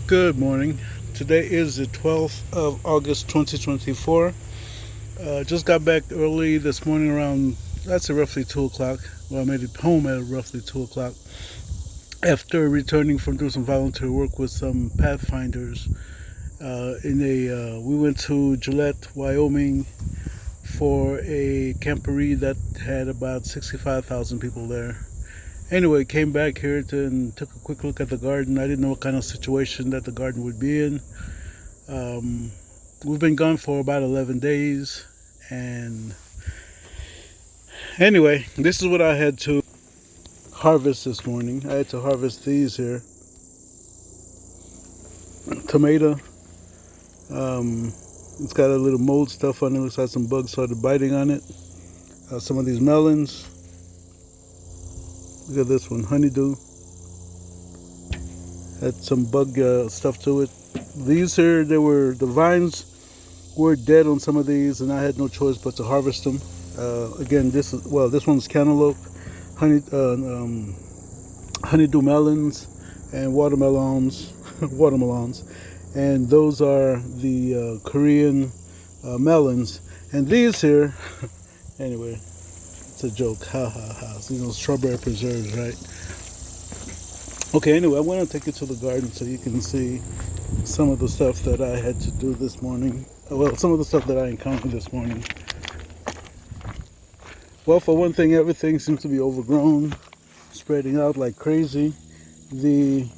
Good morning. Today is the 12th of August 2024. Just got back early this morning around, that's roughly 2 o'clock. Well, I made it home at roughly 2 o'clock after returning from doing some volunteer work with some pathfinders. We went to Gillette, Wyoming for a camporee that had about 65,000 people there. Anyway, came back here and took a quick look at the garden. I didn't know what kind of situation that the garden would be in. We've been gone for about 11 days. And anyway, this is what I had to harvest this morning. I had to harvest these here. Tomato. It's got a little mold stuff on it. Looks like some bugs started biting on it. Some of these melons. Look at this one, honeydew. Had some bug stuff to it. These here, the vines were dead on some of these, and I had no choice but to harvest them. Again, this one's cantaloupe, honeydew melons, and watermelons, and those are the Korean melons. And these here, anyway. It's a joke, ha ha ha. Strawberry preserves, right? Okay, anyway, I want to take you to the garden so you can see some of the stuff that I had to do this morning. Well, some of the stuff that I encountered this morning. Well, for one thing, everything seems to be overgrown, spreading out like crazy. See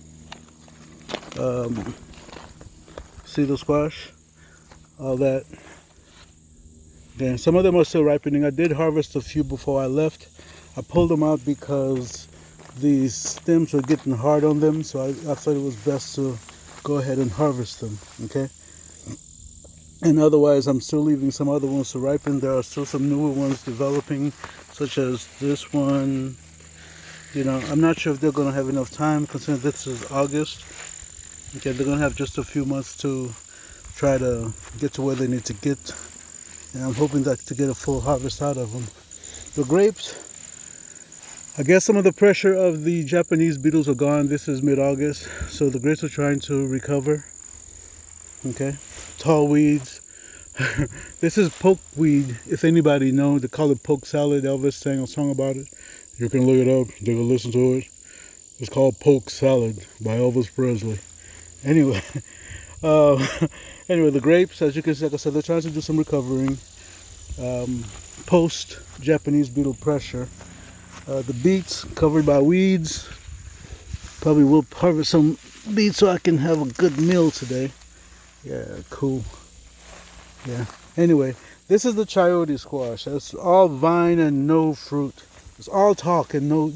the squash? All that. And some of them are still ripening. I did harvest a few before I left. I pulled them out because the stems were getting hard on them, so I thought it was best to go ahead and harvest them, okay? And otherwise, I'm still leaving some other ones to ripen. There are still some newer ones developing, such as this one. I'm not sure if they're going to have enough time, considering this is August. Okay, they're going to have just a few months to try to get to where they need to get. And I'm hoping to get a full harvest out of them. The grapes, I guess some of the pressure of the Japanese beetles are gone. This is mid-August, so the grapes are trying to recover. Okay, tall weeds. This is pokeweed. If anybody knows, they call it poke salad. Elvis sang a song about it. You can look it up. You can listen to it. It's called Poke Salad by Elvis Presley. Anyway. Anyway, the grapes, as you can see, like I said, they're trying to do some recovering post-Japanese beetle pressure. The beets, covered by weeds. Probably will harvest some beets so I can have a good meal today. Yeah, cool. Yeah. Anyway, this is the chayote squash. That's all vine and no fruit. It's all talk and no,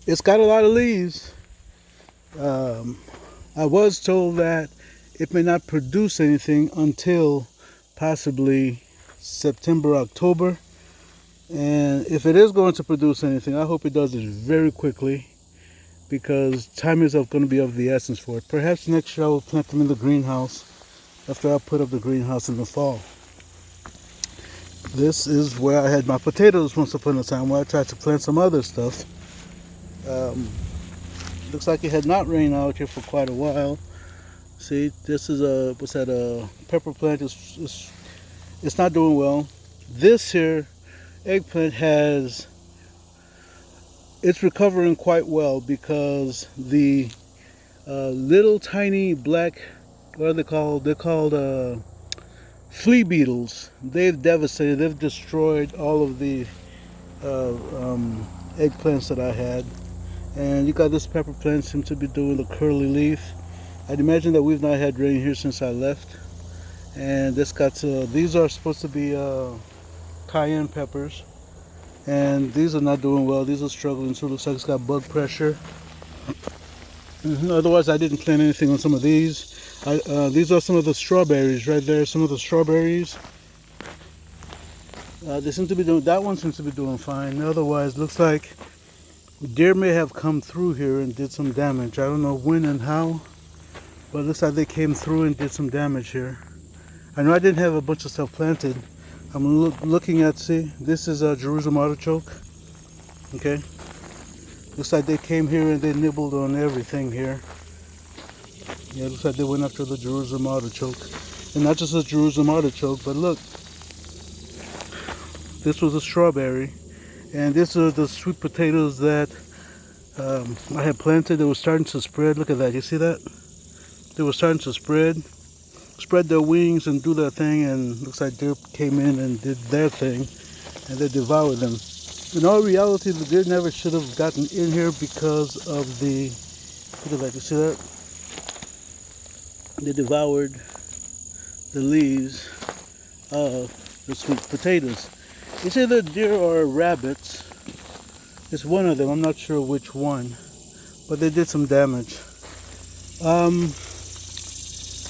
it's got a lot of leaves. I was told that it may not produce anything until possibly September, October. And if it is going to produce anything, I hope it does it very quickly, because time is going to be of the essence for it. Perhaps next year I will plant them in the greenhouse after I put up the greenhouse in the fall. This is where I had my potatoes once upon a time, where I tried to plant some other stuff. Looks like it had not rained out here for quite a while. See, this is a pepper plant. It's not doing well. This here eggplant it's recovering quite well, because the little tiny black, what are they called? They're called flea beetles. They've destroyed all of the eggplants that I had. And you got this pepper plant, seems to be doing the curly leaf. I'd imagine that we've not had rain here since I left. And these are supposed to be cayenne peppers. And these are not doing well. These are struggling, so it looks like it's got bug pressure. Otherwise, I didn't plant anything on some of these. These are some of the strawberries right there. Some of the strawberries. That one seems to be doing fine. Otherwise, looks like deer may have come through here and did some damage. I don't know when and how, but it looks like they came through and did some damage here. I know I didn't have a bunch of stuff planted. I'm looking at, see, this is a Jerusalem artichoke. Okay, Looks like they came here and they nibbled on everything here. Yeah, looks like they went after the Jerusalem artichoke. And not just the Jerusalem artichoke, but look. This was a strawberry. And these are the sweet potatoes that I had planted. They were starting to spread. Look at that. You see that? They were starting to spread their wings and do their thing. And looks like deer came in and did their thing. And they devoured them. In all reality, the deer never should have gotten in here because of the, look at that, you see that? They devoured the leaves of the sweet potatoes. It's either deer or rabbits. It's one of them, I'm not sure which one, but they did some damage.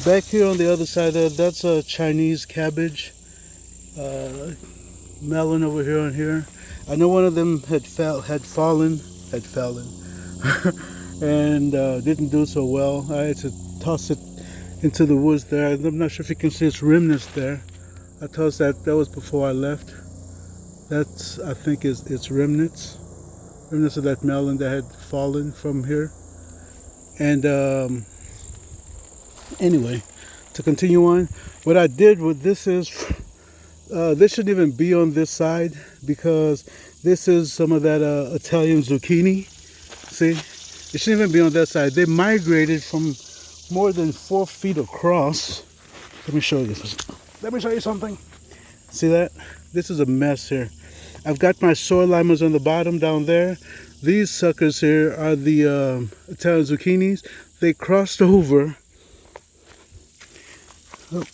Back here on the other side there, that's a Chinese cabbage. Melon over here on here. I know one of them had fallen, and didn't do so well. I had to toss it into the woods there. I'm not sure if you can see its remnants there. I tossed that was before I left. That's, I think, is its remnants of that melon that had fallen from here. And anyway, to continue on, what I did with this is, this shouldn't even be on this side because this is some of that Italian zucchini. See, it shouldn't even be on that side. They migrated from more than 4 feet across. Let me show you. Let me show you something. See that? This is a mess here. I've got my soy limers on the bottom down there. These suckers here are the Italian zucchinis. They crossed over. Oh.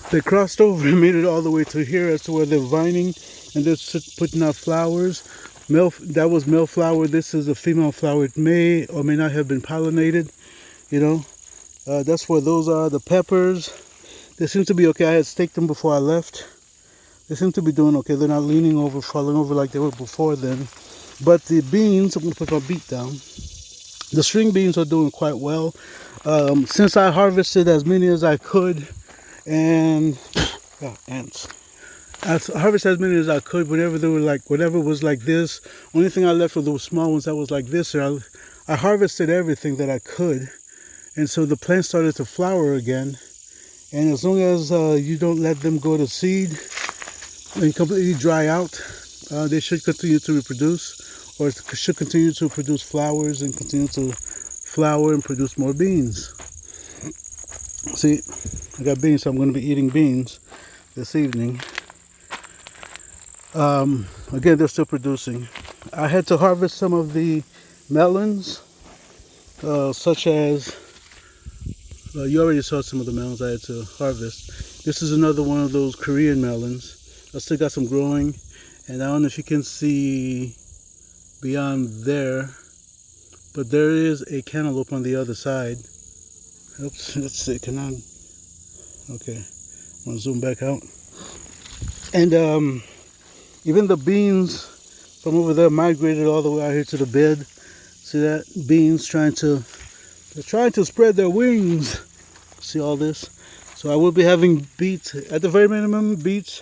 They crossed over and made it all the way to here as to where they're vining and they're putting out flowers. That was male flower. This is a female flower. It may or may not have been pollinated. You know, that's where those are. The peppers, they seem to be okay. I had staked them before I left. They seem to be doing okay. They're not leaning over, falling over like they were before then. But the beans, I'm going to put my beet down. The string beans are doing quite well. Since I harvested as many as I could, and ants. I harvested as many as I could whenever they were like, whatever was like this. Only thing I left were those small ones that was like this. I harvested everything that I could. And so the plants started to flower again. And as long as you don't let them go to seed and completely dry out, they should continue to reproduce, or should continue to produce flowers and continue to flower and produce more beans. See, I got beans, so I'm going to be eating beans this evening. Again, they're still producing. I had to harvest some of the melons, such as, you already saw some of the melons I had to harvest. This is another one of those Korean melons. I still got some growing, and I don't know if you can see beyond there, but there is a cantaloupe on the other side. Oops, let's see, can I? Okay, I'm gonna zoom back out. And even the beans from over there migrated all the way out here to the bed. See that? Beans they're trying to spread their wings. See all this? So I will be having beets, at the very minimum, beets,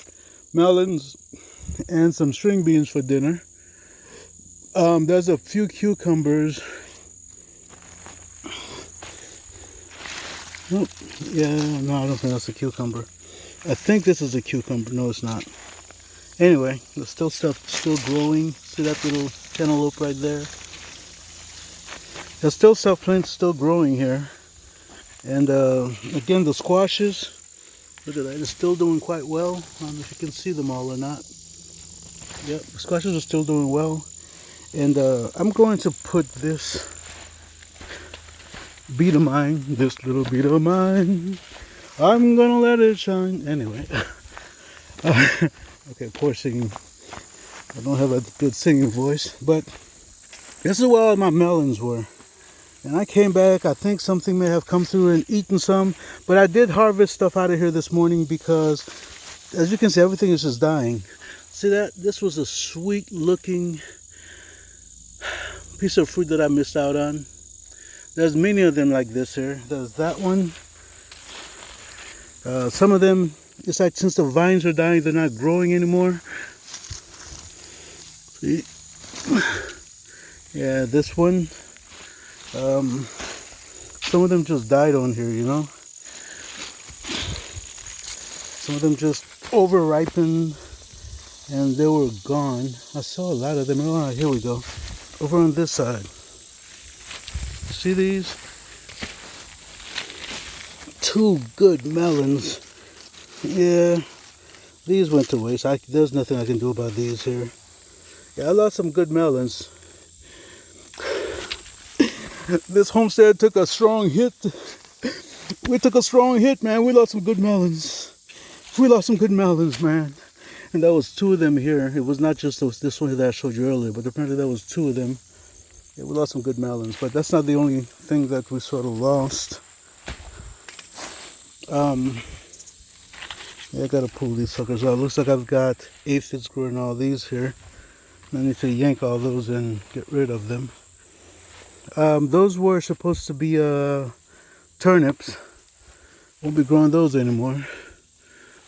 melons, and some string beans for dinner. There's a few cucumbers. Oh, yeah, no, I don't think that's a cucumber. I think this is a cucumber. No, it's not. Anyway, there's still stuff still growing. See that little cantaloupe right there? There's still stuff plants still growing here. And again, the squashes, look at that, it's still doing quite well. I don't know if you can see them all or not. Yep, the squashes are still doing well. And I'm going to put this beet of mine, this little beet of mine, I'm gonna let it shine. Anyway, okay, poor singing. I don't have a good singing voice, but this is where all my melons were. And I came back, I think something may have come through and eaten some, but I did harvest stuff out of here this morning because, as you can see, everything is just dying. See that? This was a sweet looking piece of fruit that I missed out on. There's many of them like this here. There's that one. Some of them, it's like since the vines are dying, they're not growing anymore. See? Yeah, this one, some of them just died on here, you know? Some of them just over ripened and they were gone. I saw a lot of them. Oh, here we go. Over on this side. See these? 2 good melons. Yeah, these went to waste. There's nothing I can do about these here. Yeah, I lost some good melons. This homestead took a strong hit. We took a strong hit, man. We lost some good melons. We lost some good melons, man. And that was 2 of them here. It was not just this one that I showed you earlier, but apparently there was 2 of them. Yeah, we lost some good melons, but that's not the only thing that we sort of lost. Yeah, I gotta pull these suckers out. Looks like I've got aphids growing all these here. I need to yank all those and get rid of them. Those were supposed to be turnips. Won't be growing those anymore.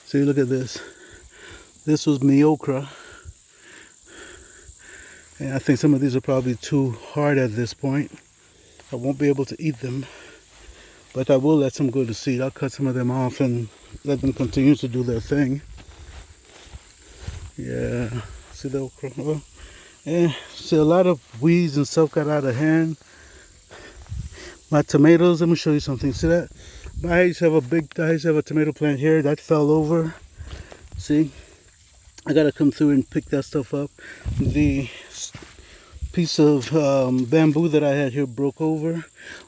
See, look at this. This was me okra. And I think some of these are probably too hard at this point. I won't be able to eat them. But I will let some go to seed. I'll cut some of them off and let them continue to do their thing. Yeah. See the okra? Well, yeah. See, a lot of weeds and stuff got out of hand. My tomatoes, let me show you something. See that? I used to have a tomato plant here that fell over. See? I gotta come through and pick that stuff up. The piece of bamboo that I had here broke over.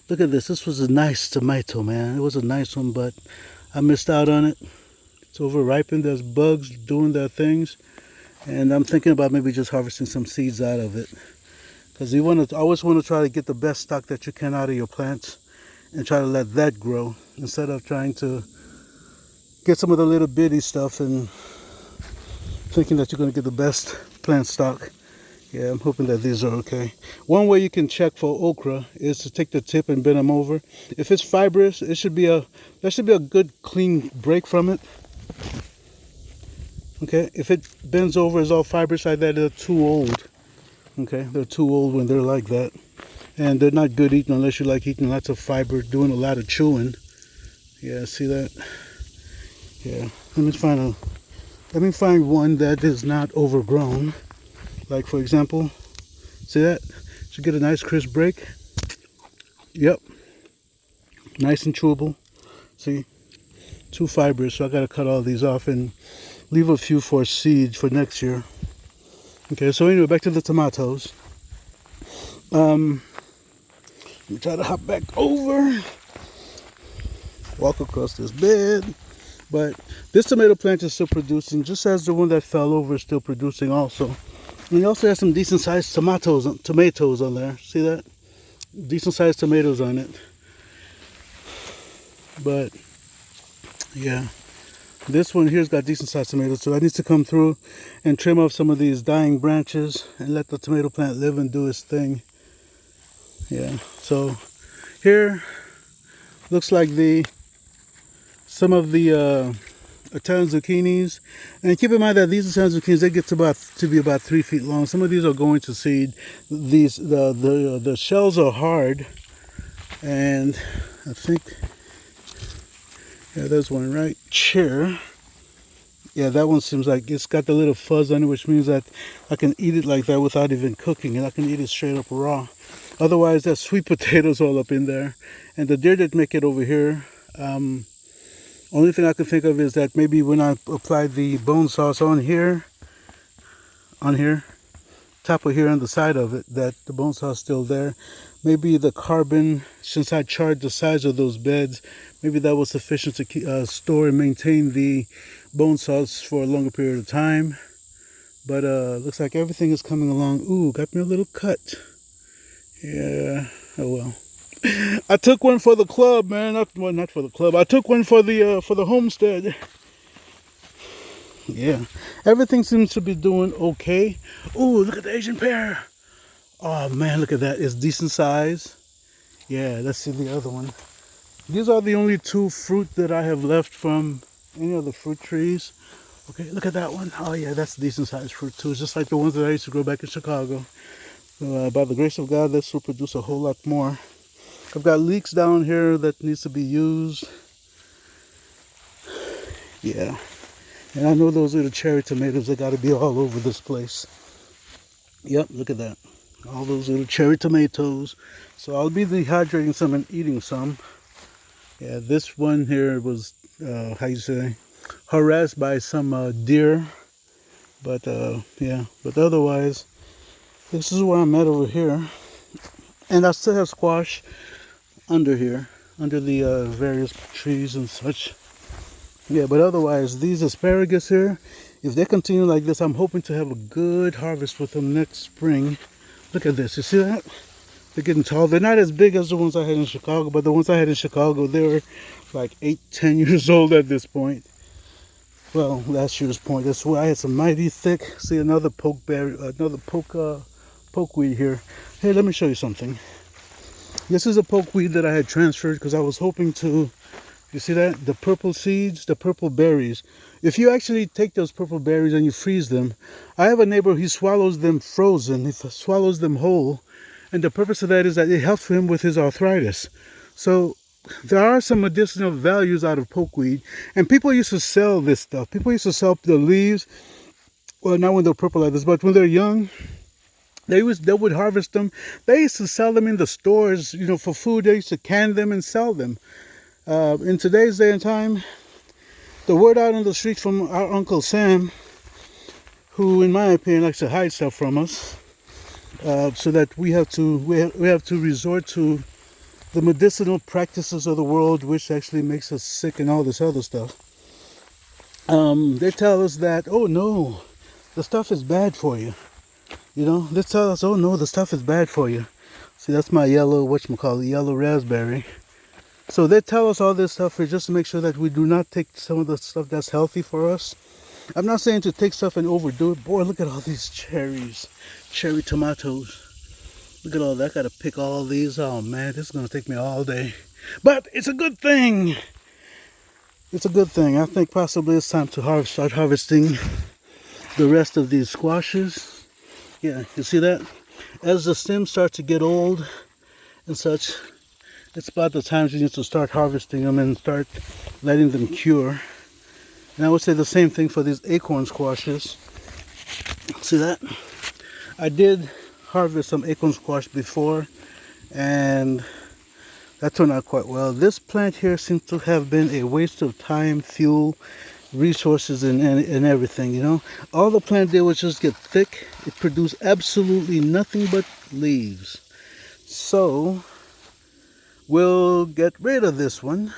Look at this. This was a nice tomato, man. It was a nice one, but I missed out on it. It's over ripened. There's bugs doing their things. And I'm thinking about maybe just harvesting some seeds out of it. Because you always want to try to get the best stock that you can out of your plants and try to let that grow instead of trying to get some of the little bitty stuff and thinking that you're going to get the best plant stock. Yeah, I'm hoping that these are okay. One way you can check for okra is to take the tip and bend them over. If it's fibrous, there should be a good clean break from it. Okay, if it bends over, it's all fibrous like that, they're too old. Okay, they're too old when they're like that. And they're not good eating unless you like eating lots of fiber, doing a lot of chewing. Yeah, see that? Yeah, let me find one that is not overgrown. Like, for example, see that? Should get a nice crisp break. Yep. Nice and chewable. See? Too fibrous, so I got to cut all these off and leave a few for seed for next year. Okay, so anyway, back to the tomatoes. Let me try to hop back over. Walk across this bed. But this tomato plant is still producing, just as the one that fell over is still producing also. And he also has some decent sized tomatoes on there. See that? Decent sized tomatoes on it. But yeah, this one here's got decent sized tomatoes. So I need to come through and trim off some of these dying branches and let the tomato plant live and do its thing. Yeah, so here looks like some of the Italian zucchinis, and keep in mind that these Italian zucchinis, they get to be about 3 feet long. Some of these are going to seed. The shells are hard, and I think, yeah, there's one right here. Yeah, that one seems like it's got the little fuzz on it, which means that I can eat it like that without even cooking it. I can eat it straight up raw. Otherwise, there's sweet potatoes all up in there, and the deer did make it over here. Only thing I can think of is that maybe when I apply the bone sauce on here, top of here on the side of it, that the bone sauce still there. Maybe the carbon, since I charred the size of those beds, maybe that was sufficient to store and maintain the bone sauce for a longer period of time. But looks like everything is coming along. Ooh, got me a little cut. Yeah, oh well. I took one for the club, man. Not for the club. I took one for the homestead. Yeah, everything seems to be doing okay. Ooh, look at the Asian pear. Oh man, look at that. It's decent size. Yeah, let's see the other one. These are the only 2 fruit that I have left from any of the fruit trees. Okay, look at that one. Oh yeah, that's decent sized fruit too. It's just like the ones that I used to grow back in Chicago. By the grace of God, this will produce a whole lot more. I've got leeks down here that needs to be used. Yeah, and I know those little cherry tomatoes, they got to be all over this place. Yep, look at that. All those little cherry tomatoes. So I'll be dehydrating some and eating some. Yeah, this one here was, how you say, harassed by some deer. But yeah, but otherwise, this is where I'm at over here. And I still have squash under here, under the various trees and such. Yeah, but otherwise, these asparagus here, if they continue like this, I'm hoping to have a good harvest with them next spring. Look at this, you see that? They're getting tall. They're not as big as the ones I had in Chicago, but the ones I had in Chicago, they were like 8-10 years old at this point. Well, last year's point. That's why I had some mighty thick. See, another pokeberry, another pokeweed here. Hey, let me show you something. This is a pokeweed that I had transferred because I was hoping to. You see that? The purple seeds, the purple berries. If you actually take those purple berries and you freeze them, I have a neighbor, he swallows them frozen, he swallows them whole, and the purpose of that is that it helps him with his arthritis. So there are some medicinal values out of pokeweed, and people used to sell this stuff. People used to sell the leaves, well, not when they're purple like this, but when they're young, they would harvest them. They used to sell them in the stores, you know, for food. They used to can them and sell them. In today's day and time, the word out on the street from our Uncle Sam, who in my opinion likes to hide stuff from us, so that we have to resort to the medicinal practices of the world, which actually makes us sick and all this other stuff. They tell us that, oh no, the stuff is bad for you. You know, they tell us, oh no, the stuff is bad for you. See, that's my yellow, whatchamacallit, yellow raspberry. So they tell us all this stuff just to make sure that we do not take some of the stuff that's healthy for us. I'm not saying to take stuff and overdo it. Boy, look at all these cherries, cherry tomatoes. Look at all that. I gotta pick all these. Oh man, this is gonna take me all day. But it's a good thing. It's a good thing. I think possibly it's time to start harvesting the rest of these squashes. Yeah, you see that? As the stems start to get old and such, it's about the time you need to start harvesting them and start letting them cure. And I would say the same thing for these acorn squashes. See that? I did harvest some acorn squash before, and that turned out quite well. This plant here seems to have been a waste of time, fuel, resources, and everything, you know. All the plant did was just get thick. It produced absolutely nothing but leaves. So we'll get rid of this one,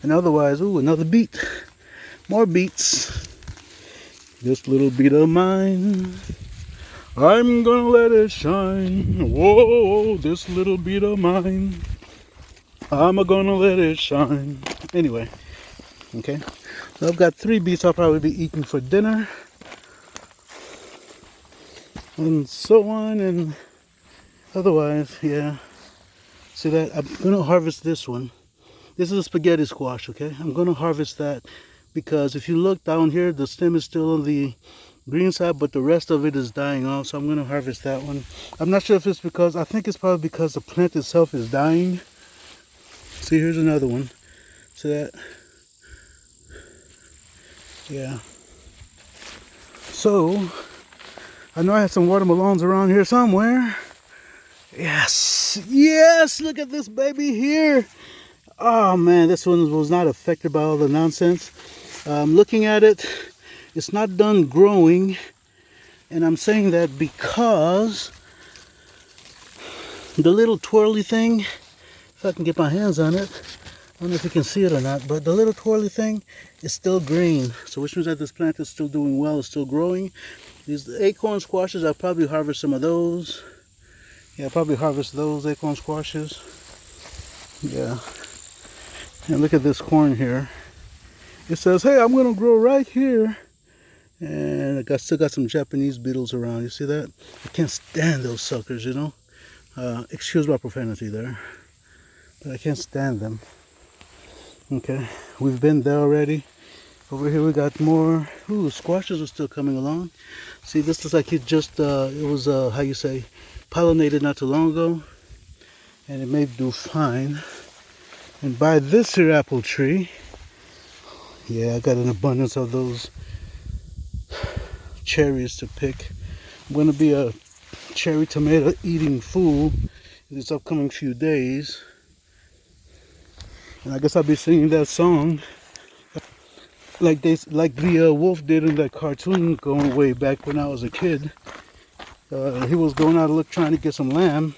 and otherwise, ooh, another beet, more beets. This little beet of mine, I'm gonna let it shine. Whoa, this little beet of mine, I'm gonna let it shine. Anyway, okay, so I've got 3 beets I'll probably be eating for dinner, and so on, and otherwise, yeah. See that? I'm gonna harvest this one. This is a spaghetti squash, okay? I'm gonna harvest that because if you look down here, the stem is still on the green side, but the rest of it is dying off, so I'm gonna harvest that one. I'm not sure if it's because, I think it's probably because the plant itself is dying. See, here's another one. See that? Yeah. So, I know I had some watermelons around here somewhere. Yes, yes, look at this baby here. Oh man, this one was not affected by all the nonsense. Looking at it, it's not done growing, and I'm saying that because the little twirly thing, if I can get my hands on it, I don't know if you can see it or not, but the little twirly thing is still green, so which means that this plant is still doing well, it's still growing. These acorn squashes, I'll probably harvest some of those. Yeah, I'll probably harvest those acorn squashes. Yeah. And look at this corn here. It says, hey, I'm going to grow right here. And I still got some Japanese beetles around. You see that? I can't stand those suckers, you know. Excuse my profanity there. But I can't stand them. Okay. We've been there already. Over here we got more. Ooh, squashes are still coming along. See, this looks like it just, it was, how you say, pollinated not too long ago. And it may do fine. And by this here apple tree, yeah, I got an abundance of those cherries to pick. I'm going to be a cherry tomato eating fool in these upcoming few days. And I guess I'll be singing that song like the wolf did in that cartoon going way back when I was a kid. He was going out to look, trying to get some lamb.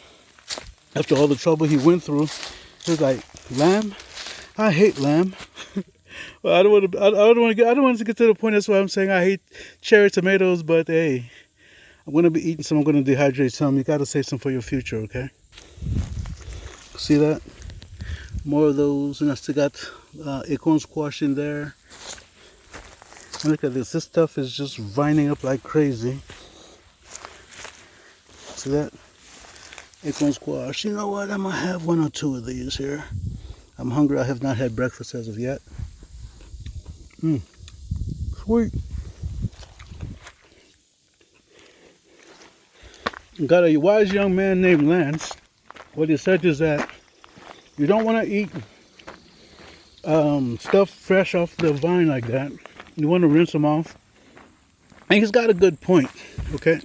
After all the trouble he went through, he was like, "Lamb? I hate lamb." Well, I don't want to get to the point. That's why I'm saying I hate cherry tomatoes. But hey, I'm gonna be eating some. I'm gonna dehydrate some. You gotta save some for your future, okay? See that? More of those, and I still got acorn squash in there. And look at this. This stuff is just vining up like crazy. See that? Acorn squash. You know what? I'm gonna have one or two of these here. I'm hungry. I have not had breakfast as of yet. Sweet. Got a wise young man named Lance. What he said is that you don't want to eat stuff fresh off the vine like that. You want to rinse them off. And he's got a good point, okay?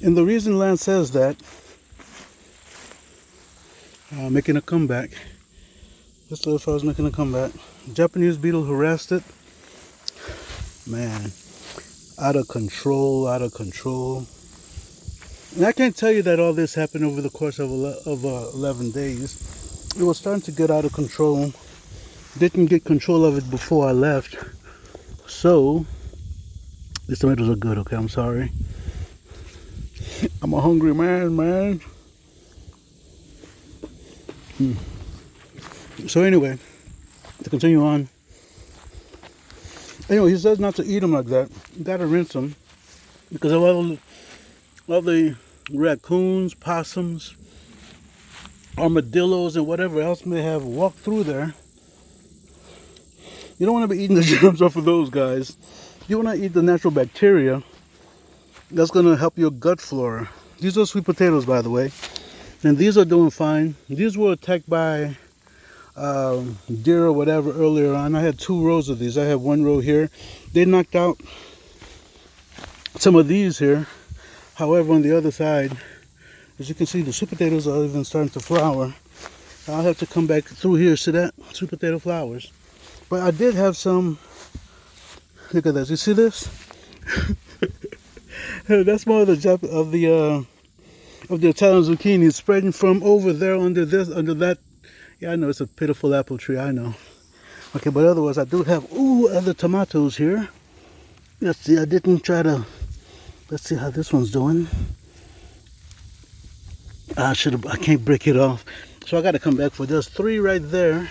And the reason Lance says that, making a comeback. This little fella's making a comeback. Japanese beetle harassed it. Man, out of control, out of control. And I can't tell you that all this happened over the course of 11 days. It was starting to get out of control. Didn't get control of it before I left. So, these tomatoes are good, okay? I'm sorry. I'm a hungry man. So anyway, to continue on. Anyway, he says not to eat them like that. You gotta rinse them because of all the raccoons, possums, armadillos, and whatever else may have walked through there. You don't want to be eating the germs off of those guys. You want to eat the natural bacteria that's going to help your gut flora. These are sweet potatoes, by the way, and these are doing fine. These were attacked by deer or whatever earlier on. I had 2 rows of these. I have 1 row here. They knocked out some of these here. However, on the other side, as you can see, the sweet potatoes are even starting to flower. I'll have to come back through here. See that? Sweet potato flowers. But I did have some. Look at this. You see this? That's more of the Italian zucchini spreading from over there under that. Yeah, I know it's a pitiful apple tree. I know. Okay, but otherwise, I do have other tomatoes here. Let's see. I didn't try to. Let's see how this one's doing. I can't break it off, so I got to come back for there's 3 right there.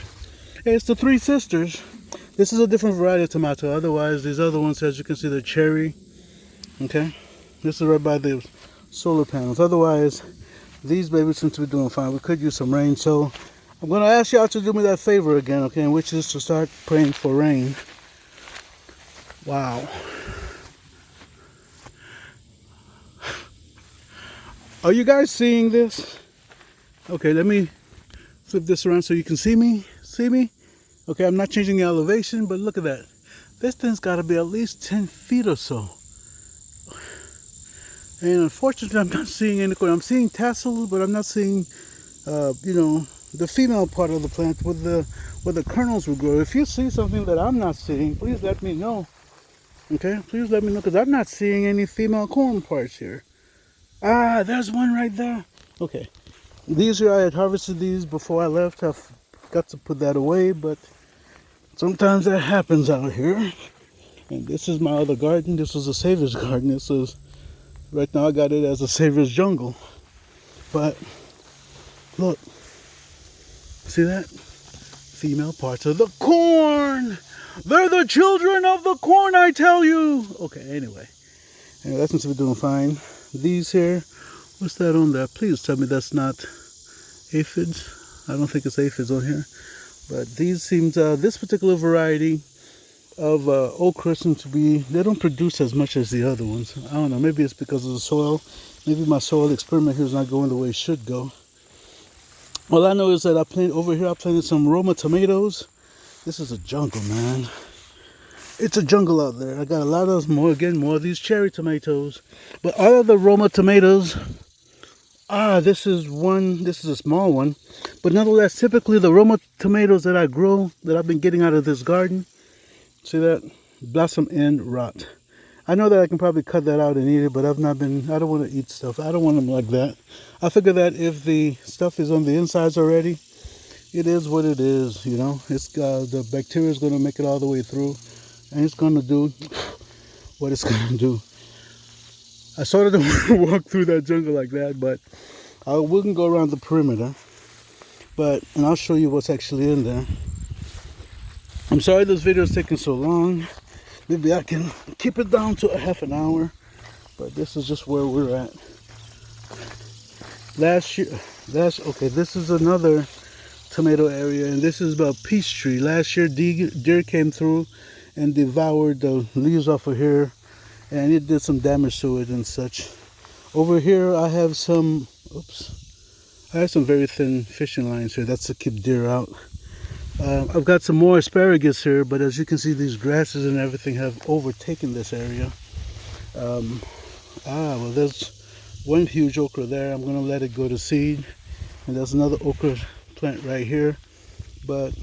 Hey, it's the 3 sisters. This is a different variety of tomato. Otherwise, these other ones, as you can see, they're cherry. Okay, this is right by the solar panels. Otherwise, these babies seem to be doing fine. We could use some rain, so I'm going to ask y'all to do me that favor again, okay, which is to start praying for rain. Wow. Are you guys seeing this? Okay, let me flip this around so you can see me. See me? Okay, I'm not changing the elevation, but look at that. This thing's got to be at least 10 feet or so. And unfortunately, I'm not seeing any. I'm seeing tassels, but I'm not seeing, the female part of the plant where the kernels will grow. If you see something that I'm not seeing, please let me know. Okay, please let me know because I'm not seeing any female corn parts here. Ah, there's one right there. Okay, these here, I had harvested these before I left. I've got to put that away, but sometimes that happens out here. And this is my other garden. This was a Savior's garden. This is, right now I got it as a Savior's jungle. But look, see that? Female parts of the corn. They're the children of the corn, I tell you. Okay, anyway that seems to be doing fine. These here, what's that on there? Please tell me that's not aphids. I don't think it's aphids on here. But these seems, this particular variety of okra seem to be, they don't produce as much as the other ones. I don't know, maybe it's because of the soil. Maybe my soil experiment here is not going the way it should go. All I know is that I planted some Roma tomatoes. This is a jungle, man. It's a jungle out there. I got a lot of more of these cherry tomatoes. But all of the Roma tomatoes, this is a small one. But nonetheless, typically the Roma tomatoes that I grow, that I've been getting out of this garden, see that? Blossom and rot. I know that I can probably cut that out and eat it, but I don't want to eat stuff. I don't want them like that. I figure that if the stuff is on the insides already, it is what it is, you know. It's the bacteria is going to make it all the way through, and it's going to do what it's going to do. I sort of don't want to walk through that jungle like that, but I wouldn't go around the perimeter. And I'll show you what's actually in there. I'm sorry this video is taking so long. Maybe I can keep it down to a half an hour, but this is just where we're at. Okay, this is another tomato area, and this is about peach tree. Last year, deer came through and devoured the leaves off of here, and it did some damage to it and such. Over here, I have some very thin fishing lines here. That's to keep deer out. I've got some more asparagus here, but as you can see, these grasses and everything have overtaken this area. Well, there's one huge okra there. I'm going to let it go to seed. And there's another okra plant right here. But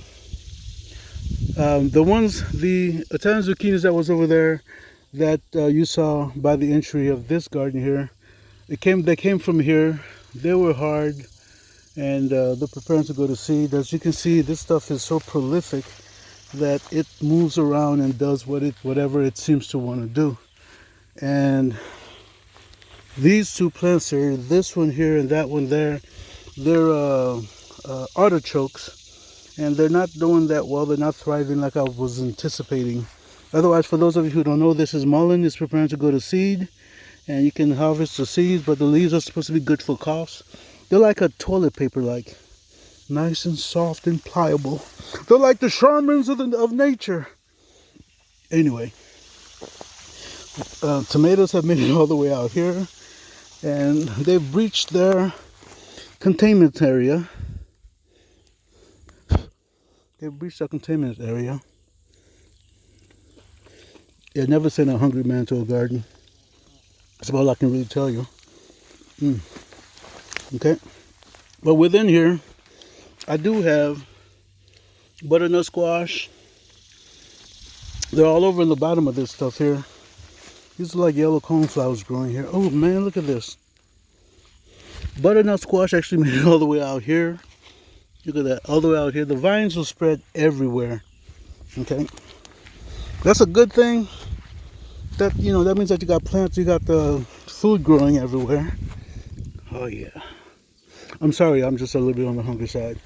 the Italian zucchinis that was over there that you saw by the entry of this garden here, they came from here. They were hard. And they're preparing to go to seed. As you can see, this stuff is so prolific that it moves around and does whatever it seems to want to do. And these two plants here, this one here and that one there, they're artichokes, and they're not doing that well. They're not thriving like I was anticipating. Otherwise, for those of you who don't know, this is mullein. It's preparing to go to seed, and you can harvest the seeds, but the leaves are supposed to be good for coughs. They're like a toilet paper, like nice and soft and pliable. They're like the Charmins of nature. Anyway, tomatoes have made it all the way out here, and they've reached their containment area. They've reached their containment area. Yeah, never send a hungry man to a garden. That's all I can really tell you. Okay, but within here, I do have butternut squash. They're all over in the bottom of this stuff here. These are like yellow coneflowers growing here. Oh man, look at this. Butternut squash actually made it all the way out here. Look at that, all the way out here. The vines will spread everywhere. Okay, that's a good thing. That means that you got plants, you got the food growing everywhere. Oh yeah. I'm sorry, I'm just a little bit on the hungry side.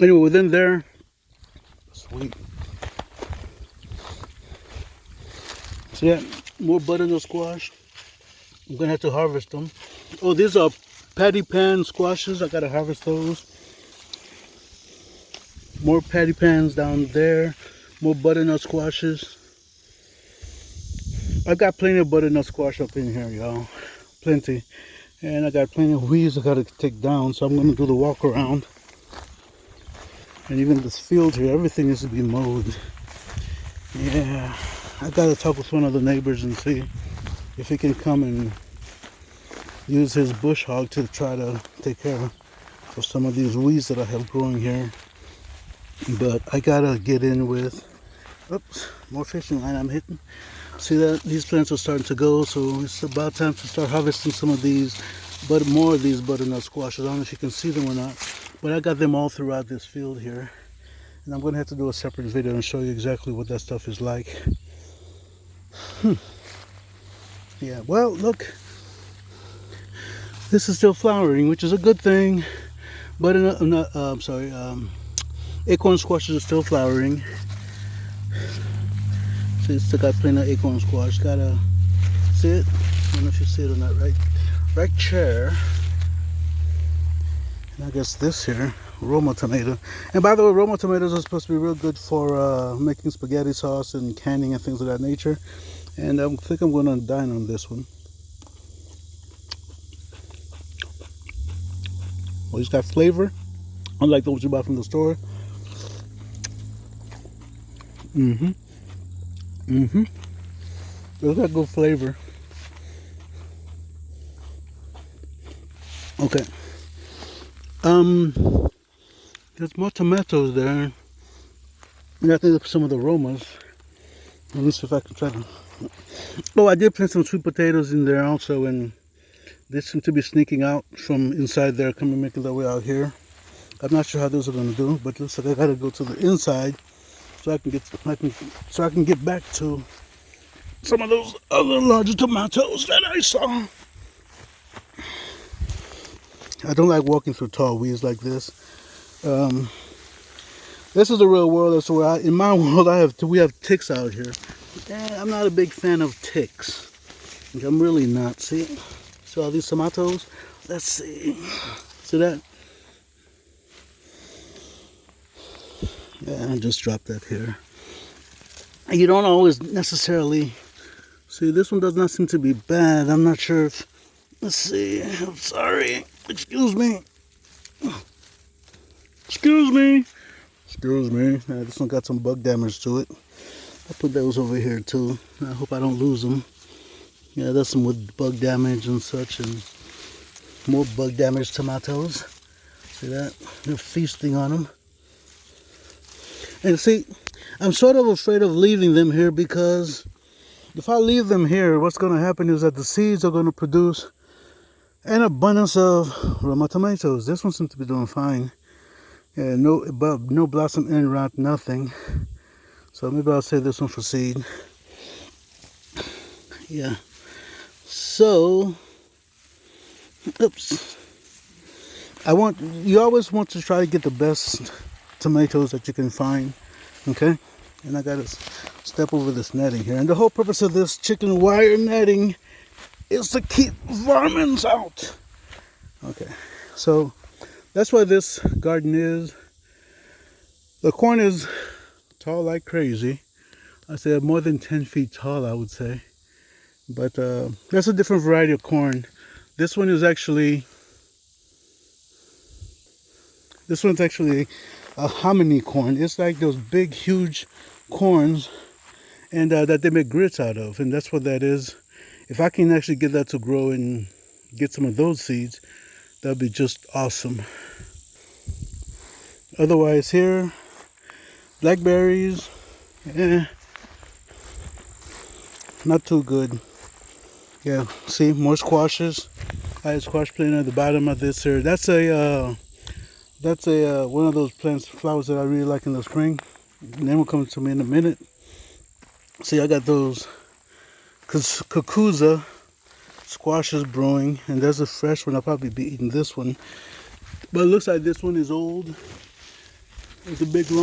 Anyway, within there, sweet. So yeah, more butternut squash. I'm gonna have to harvest them. Oh, these are patty pan squashes. I gotta harvest those. More patty pans down there. More butternut squashes. I've got plenty of butternut squash up in here, y'all. Plenty. And I got plenty of weeds I gotta take down, so I'm gonna do the walk around. And even this field here, everything needs to be mowed. Yeah, I gotta talk with one of the neighbors and see if he can come and use his bush hog to try to take care of some of these weeds that I have growing here. But I gotta get in with, more fishing line I'm hitting. See that? These plants are starting to go, so it's about time to start harvesting some of these, but more of these butternut squashes. I don't know if you can see them or not, but I got them all throughout this field here. And I'm going to have to do a separate video and show you exactly what that stuff is like. Yeah, well, look. This is still flowering, which is a good thing. Acorn squashes are still flowering. See, it's still got plenty of acorn squash. Gotta see it. I don't know if you see it or not. Right chair. And I guess this here. Roma tomato. And by the way, Roma tomatoes are supposed to be real good for making spaghetti sauce and canning and things of that nature. And I think I'm going to dine on this one. Well, it's got flavor, unlike the ones you buy from the store. It's got good flavor. Okay. There's more tomatoes there. And I think some of the aromas. Let me see if I can try to. Oh, I did plant some sweet potatoes in there also, and they seem to be sneaking out from inside there, coming making their way out here. I'm not sure how those are going to do, but it looks like I got to go to the inside so I can get back to some of those other larger tomatoes that I saw. I don't like walking through tall weeds like this. This is the real world. That's where in my world we have ticks out here. I'm not a big fan of ticks. I'm really not. See all these tomatoes? Let's see. See that? Yeah, I just dropped that here. You don't always necessarily see. This one does not seem to be bad. I'm not sure if. Let's see. I'm sorry. Excuse me. Excuse me. Excuse me. This one got some bug damage to it. I put those over here too. I hope I don't lose them. Yeah, that's some with bug damage and such, and more bug damaged tomatoes. See that? They're feasting on them. And see, I'm sort of afraid of leaving them here because if I leave them here, what's going to happen is that the seeds are going to produce an abundance of Roma tomatoes. This one seems to be doing fine. Yeah, no blossom end rot, nothing. So maybe I'll save this one for seed. Yeah. So, oops. You always want to try to get the best tomatoes that you can find. Okay? And I gotta step over this netting here. And the whole purpose of this chicken wire netting is to keep vermins out. Okay. So that's why this garden is. The corn is tall like crazy. I said more than 10 feet tall, I would say. But that's a different variety of corn. This one's actually a hominy corn. It's like those big, huge corns, and that they make grits out of. And that's what that is. If I can actually get that to grow and get some of those seeds, that'd be just awesome. Otherwise here, blackberries, not too good. Yeah, see, more squashes. I had squash plant at the bottom of this here. That's a one of those plants, flowers that I really like in the spring. The name will come to me in a minute. See, I got those Kakuza squashes brewing, and there's a fresh one. I'll probably be eating this one. But it looks like this one is old. It's a big lump.